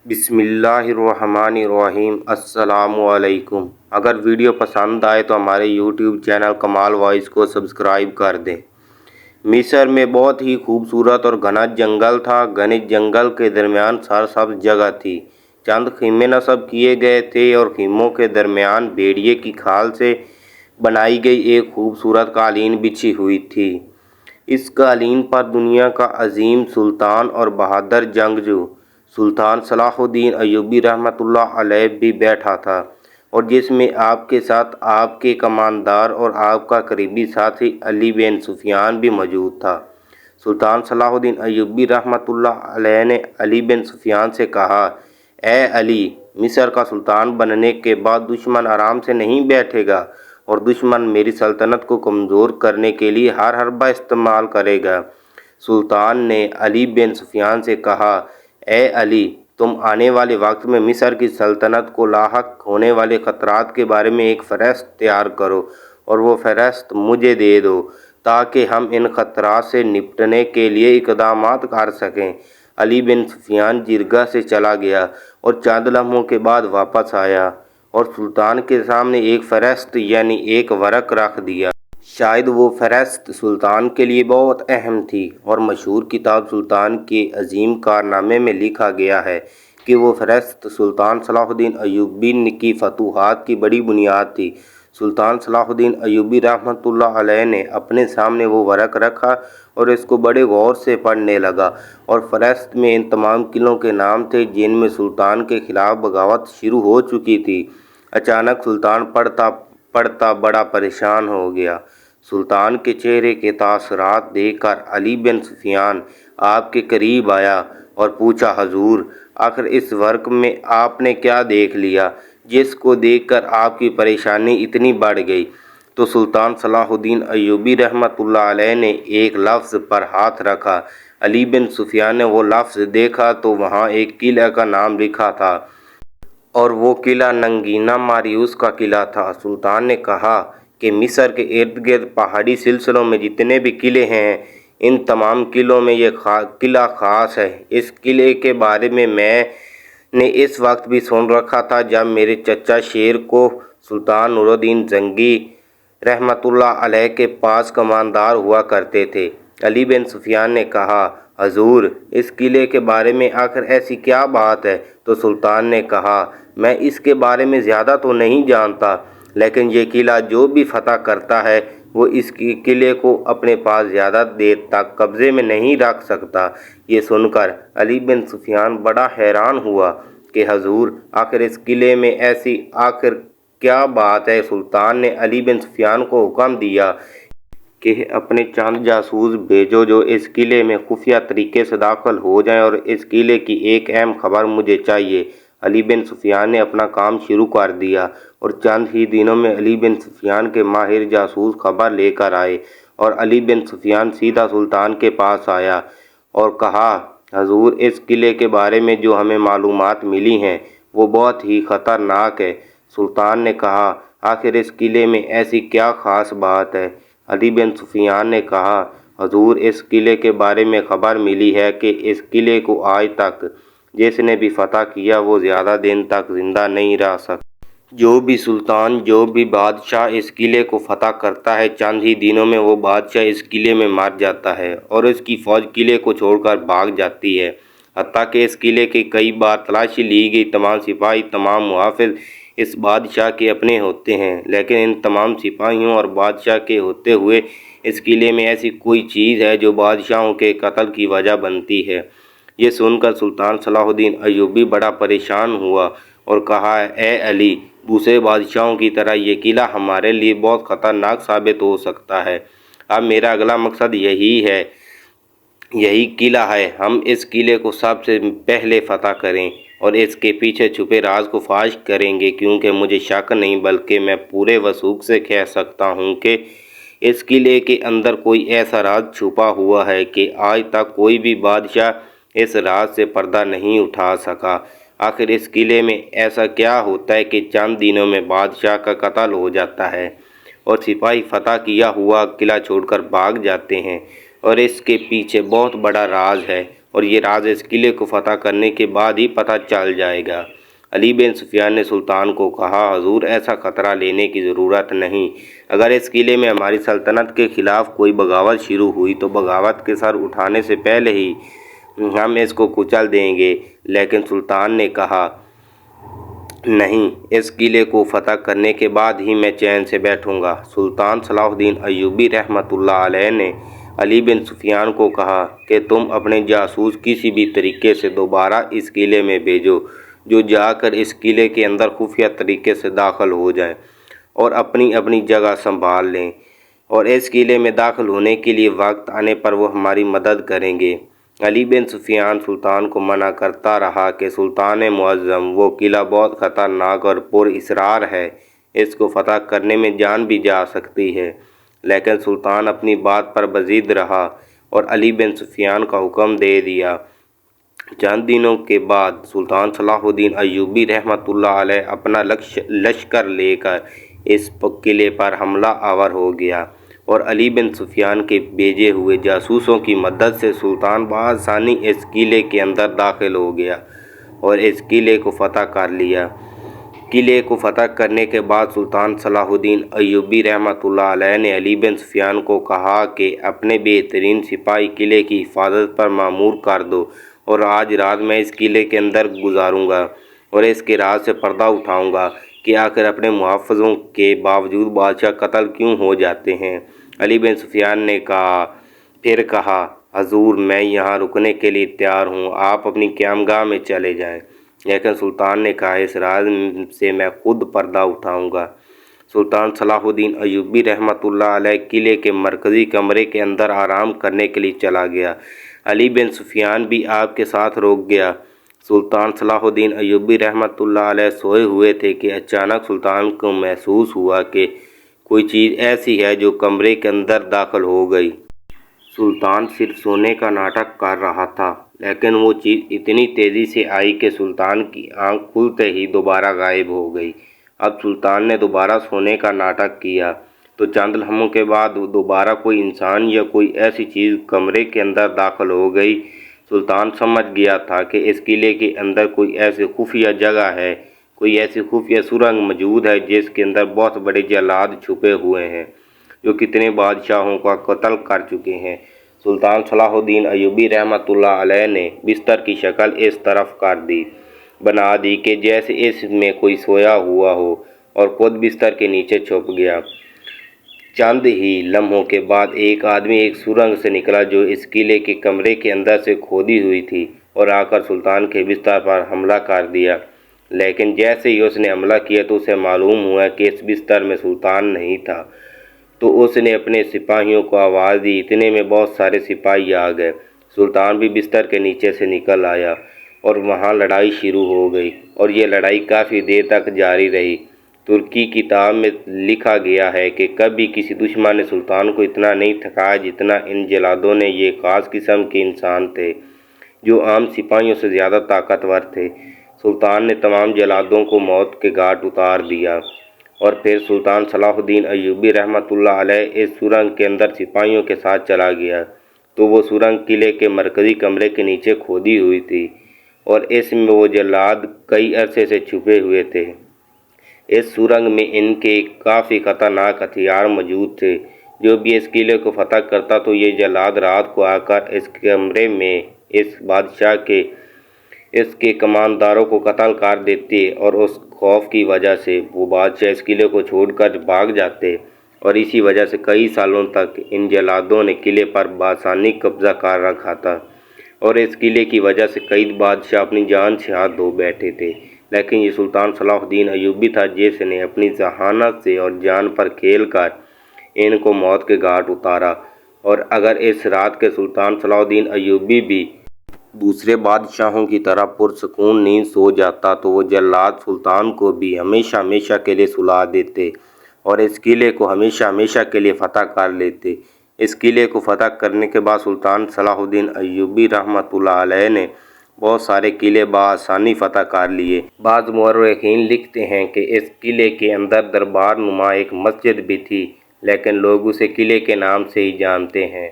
بسم اللہ الرحمن الرحیم۔ السلام علیکم۔ اگر ویڈیو پسند آئے تو ہمارے یوٹیوب چینل کمال وائس کو سبسکرائب کر دیں۔ مصر میں بہت ہی خوبصورت اور گھنا جنگل تھا۔ گھنے جنگل کے درمیان سرسبز جگہ تھی۔ چند خیمے نصب کیے گئے تھے اور خیموں کے درمیان بھیڑیے کی کھال سے بنائی گئی ایک خوبصورت قالین بچھی ہوئی تھی۔ اس قالین پر دنیا کا عظیم سلطان اور بہادر جنگجو سلطان صلاح الدین ایوبی رحمۃ اللہ علیہ بھی بیٹھا تھا، اور جس میں آپ کے ساتھ آپ کے کماندار اور آپ کا قریبی ساتھی علی بن سفیان بھی موجود تھا۔ سلطان صلاح الدین ایوبی رحمۃ اللہ علیہ نے علی بن سفیان سے کہا، اے علی، مصر کا سلطان بننے کے بعد دشمن آرام سے نہیں بیٹھے گا، اور دشمن میری سلطنت کو کمزور کرنے کے لیے ہر حربہ استعمال کرے گا۔ سلطان نے علی بن سفیان سے کہا، اے علی، تم آنے والے وقت میں مصر کی سلطنت کو لاحق ہونے والے خطرات کے بارے میں ایک فہرست تیار کرو اور وہ فہرست مجھے دے دو تاکہ ہم ان خطرات سے نپٹنے کے لیے اقدامات کر سکیں۔ علی بن سفیان جرگہ سے چلا گیا اور چند لمحوں کے بعد واپس آیا اور سلطان کے سامنے ایک فہرست یعنی ایک ورق رکھ دیا۔ شاید وہ فہرست سلطان کے لیے بہت اہم تھی، اور مشہور کتاب سلطان کے عظیم کارنامے میں لکھا گیا ہے کہ وہ فہرست سلطان صلاح الدین ایوبی کی فتوحات کی بڑی بنیاد تھی۔ سلطان صلاح الدین ایوبی رحمۃ اللہ علیہ نے اپنے سامنے وہ ورق رکھا اور اس کو بڑے غور سے پڑھنے لگا، اور فہرست میں ان تمام قلعوں کے نام تھے جن میں سلطان کے خلاف بغاوت شروع ہو چکی تھی۔ اچانک سلطان پڑھتا بڑا پریشان ہو گیا۔ سلطان کے چہرے کے تاثرات دیکھ کر علی بن سفیان آپ کے قریب آیا اور پوچھا، حضور، آخر اس ورق میں آپ نے کیا دیکھ لیا جس کو دیکھ کر آپ کی پریشانی اتنی بڑھ گئی؟ تو سلطان صلاح الدین ایوبی رحمۃ اللہ علیہ نے ایک لفظ پر ہاتھ رکھا۔ علی بن سفیان نے وہ لفظ دیکھا تو وہاں ایک قلعہ کا نام لکھا تھا، اور وہ قلعہ نگینا ماریوس کا قلعہ تھا۔ سلطان نے کہا کہ مصر کے ارد گرد پہاڑی سلسلوں میں جتنے بھی قلعے ہیں، ان تمام قلعوں میں یہ قلعہ خاص ہے۔ اس قلعے کے بارے میں نے اس وقت بھی سن رکھا تھا جب میرے چچا شیر کو سلطان نور الدین زنگی رحمۃ اللہ علیہ کے پاس کماندار ہوا کرتے تھے۔ علی بن سفیان نے کہا، حضور، اس قلعے کے بارے میں آخر ایسی کیا بات ہے؟ تو سلطان نے کہا، میں اس کے بارے میں زیادہ تو نہیں جانتا، لیکن یہ قلعہ جو بھی فتح کرتا ہے وہ اس قلعے کو اپنے پاس زیادہ دیر تک قبضے میں نہیں رکھ سکتا۔ یہ سن کر علی بن سفیان بڑا حیران ہوا کہ حضور، آخر اس قلعے میں ایسی آخر کیا بات ہے؟ سلطان نے علی بن سفیان کو حکم دیا کہ اپنے چند جاسوس بھیجو جو اس قلعے میں خفیہ طریقے سے داخل ہو جائیں، اور اس قلعے کی ایک اہم خبر مجھے چاہیے۔ علی بن سفیان نے اپنا کام شروع کر دیا، اور چند ہی دنوں میں علی بن سفیان کے ماہر جاسوس خبر لے کر آئے، اور علی بن سفیان سیدھا سلطان کے پاس آیا اور کہا، حضور، اس قلعے کے بارے میں جو ہمیں معلومات ملی ہیں وہ بہت ہی خطرناک ہے۔ سلطان نے کہا، آخر اس قلعے میں ایسی کیا خاص بات ہے؟ علی بن سفیان نے کہا، حضور، اس قلعے کے بارے میں خبر ملی ہے کہ اس قلعے کو آج تک جس نے بھی فتح کیا وہ زیادہ دن تک زندہ نہیں رہ سکتا۔ جو بھی سلطان، جو بھی بادشاہ اس قلعے کو فتح کرتا ہے، چند ہی دنوں میں وہ بادشاہ اس قلعے میں مر جاتا ہے، اور اس کی فوج قلعے کو چھوڑ کر بھاگ جاتی ہے۔ حتیٰ کہ اس قلعے کی کئی بار تلاشی لی گئی، تمام سپاہی، تمام محافظ اس بادشاہ کے اپنے ہوتے ہیں، لیکن ان تمام سپاہیوں اور بادشاہ کے ہوتے ہوئے اس قلعے میں ایسی کوئی چیز ہے جو بادشاہوں کے قتل کی وجہ بنتی ہے۔ یہ سن کر سلطان صلاح الدین ایوبی بڑا پریشان ہوا اور کہا، اے علی، دوسرے بادشاہوں کی طرح یہ قلعہ ہمارے لیے بہت خطرناک ثابت ہو سکتا ہے۔ اب میرا اگلا مقصد یہی قلعہ ہے۔ ہم اس قلعے کو سب سے پہلے فتح کریں اور اس کے پیچھے چھپے راز کو فاش کریں گے، کیونکہ مجھے شک نہیں بلکہ میں پورے وثوق سے کہہ سکتا ہوں کہ اس قلعے کے اندر کوئی ایسا راز چھپا ہوا ہے کہ آج تک کوئی بھی بادشاہ اس راز سے پردہ نہیں اٹھا سکا۔ آخر اس قلعے میں ایسا کیا ہوتا ہے کہ چند دنوں میں بادشاہ کا قتل ہو جاتا ہے اور سپاہی فتح کیا ہوا قلعہ چھوڑ کر بھاگ جاتے ہیں، اور اس کے پیچھے بہت بڑا راز ہے، और ये राज इस किले को फ़तह करने के बाद ही पता चल जाएगा। अली बिन सुफियान ने सुल्तान को कहा, हजूर ऐसा ख़तरा लेने की ज़रूरत नहीं। अगर इस किले में हमारी सल्तनत के ख़िलाफ़ कोई बगावत शुरू हुई तो बगावत के सर उठाने से पहले ही हम इसको कुचल देंगे। लेकिन सुल्तान ने कहा, नहीं, इस किले को फ़तह करने के बाद ही मैं चैन से बैठूंगा। सुल्तान सलाहुद्दीन अय्यूबी रहमतुल्लाह अलैह ने अली बिन सुफियान को कहा कि तुम अपने जासूस किसी भी तरीके से दोबारा इस किले में भेजो, जो जाकर इस किले के अंदर खुफिया तरीके से दाखिल हो जाएं और अपनी अपनी जगह संभाल लें, और इस किले में दाखिल होने के लिए वक्त आने पर वो हमारी मदद करेंगे। अली बिन सुफियान सुल्तान को मना करता रहा कि सुल्तान मुअज़्ज़म, वो किला बहुत ख़तरनाक और पुरअसरार है, इसको फ़तह करने में जान भी जा सकती है। लेकिन सुल्तान अपनी बात पर बज़िद रहा और अली बिन सुफियान का हुक्म दे दिया। चंद दिनों के बाद सुल्तान सलाहुद्दीन अय्यूबी रहमतुल्लाह अलैह अपना लश्कर लेकर इस किले पर हमला आवर हो गया और अली बिन सुफियान के भेजे हुए जासूसों की मदद से सुल्तान बआसानी इस किले के अंदर दाखिल हो गया और इस किले को फ़तह कर लिया। किले को फ़तह करने के बाद सुल्तान सलाहुद्दीन अय्यूबी रहमतुल्लाह अलैह ने अली बिन सुफियान को कहा कि अपने बेहतरीन सिपाही किले की हिफाजत पर मामूर कर दो और आज रात मैं इस किले के अंदर गुजारूंगा और इसके राज से पर्दा उठाऊंगा कि आखिर अपने मुहाफ़िज़ों के बावजूद बादशाह कत्ल क्यों हो जाते हैं। अली बिन सुफियान ने फिर कहा, हजूर मैं यहाँ रुकने के लिए तैयार हूँ, आप अपनी क़यामगाह में चले जाएं। लेकिन सुल्तान ने कहा, इस राज से मैं खुद पर्दा उठाऊंगा। सुल्तान सलाहुद्दीन अय्यूबी रहमतुल्लाह अलैह किले के मरकज़ी कमरे के अंदर आराम करने के लिए चला गया। अली बिन सुफियान भी आपके साथ रुक गया। सुल्तान सलाहुद्दीन अय्यूबी रहमतुल्लाह अलैह सोए हुए थे कि अचानक सुल्तान को महसूस हुआ कि कोई चीज़ ऐसी है जो कमरे के अंदर दाखिल हो गई। सुल्तान सिर्फ सोने का नाटक कर रहा था, लेकिन वो चीज़ इतनी तेज़ी से आई कि सुल्तान की आंख खुलते ही दोबारा गायब हो गई। अब सुल्तान ने दोबारा सोने का नाटक किया तो चंद लम्हों के बाद दोबारा कोई इंसान या कोई ऐसी चीज़ कमरे के अंदर दाखिल हो गई। सुल्तान समझ गया था कि इस किले के अंदर कोई ऐसी खुफिया जगह है, कोई ऐसी खुफिया सुरंग मौजूद है जिसके अंदर बहुत बड़े जल्लाद छुपे हुए हैं जो कितने बादशाहों का कत्ल कर चुके हैं। सुल्तान सलाहुद्दीन अय्यूबी रहमतुल्लाह अलैह ने बिस्तर की शक्ल इस तरफ बना दी कि जैसे इसमें कोई सोया हुआ हो और खुद बिस्तर के नीचे छुप गया। चंद ही लम्हों के बाद एक आदमी एक सुरंग से निकला जो इस किले के कमरे के अंदर से खोदी हुई थी और आकर सुल्तान के बिस्तर पर हमला कर दिया। लेकिन जैसे ही उसने हमला किया तो उसे मालूम हुआ कि इस बिस्तर में सुल्तान नहीं था, तो उसने अपने सिपाहियों को आवाज़ दी। इतने में बहुत सारे सिपाही आ गए। सुल्तान भी बिस्तर के नीचे से निकल आया और वहाँ लड़ाई शुरू हो गई और ये लड़ाई काफ़ी देर तक जारी रही। तुर्की किताब में लिखा गया है कि कभी किसी दुश्मन ने सुल्तान को इतना नहीं थकाया जितना इन जलादों ने। ये ख़ास किस्म के इंसान थे जो आम सिपाहियों से ज़्यादा ताकतवर थे। सुल्तान ने तमाम जलादों को मौत के घाट उतार दिया और फिर सुल्तान सलाहुद्दीन अय्यूबी रहमतुल्लाह अलैह इस सुरंग के अंदर सिपाहियों के साथ चला गया। तो वो सुरंग किले के मरकज़ी कमरे के नीचे खोदी हुई थी और इसमें वो जल्लाद कई अरसे से छुपे हुए थे। इस सुरंग में इनके काफ़ी ख़तरनाक हथियार मौजूद थे। जो भी इस किले को फ़तह करता तो ये जल्लाद रात को आकर इस कमरे में इस बादशाह के इसके कमानदारों को कत्ल कर देते और उस खौफ की वजह से वो बादशाह इस किले को छोड़कर भाग जाते और इसी वजह से कई सालों तक इन जल्लादों ने किले पर बासानी कब्ज़ा कर रखा था और इस किले की वजह से कई बादशाह अपनी जान से हाथ धो बैठे थे। लेकिन ये सुल्तान सलाहुद्दीन अय्यूबी था जिसने अपनी जहानत से और जान पर खेल कर इनको मौत के घाट उतारा। और अगर इस रात के सुल्तान सलाहुद्दीन अय्यूबी भी दूसरे बादशाहों की तरह पुरसकून नींद सो जाता तो वो जल्लाद सुल्तान को भी हमेशा हमेशा के लिए सुला देते और इस किले को हमेशा हमेशा के लिए फ़तह कर लेते। इस किले को फ़तह करने के बाद सुल्तान सलाहुद्दीन अय्यूबी रहमतुल्लाह अलैह ने बहुत सारे किले बआसानी फ़तह कर लिए। बाज़ मुअर्रिख़ीन लिखते हैं कि इस किले के अंदर दरबार नुमा एक मस्जिद भी थी, लेकिन लोग उसे किले के नाम से ही जानते हैं।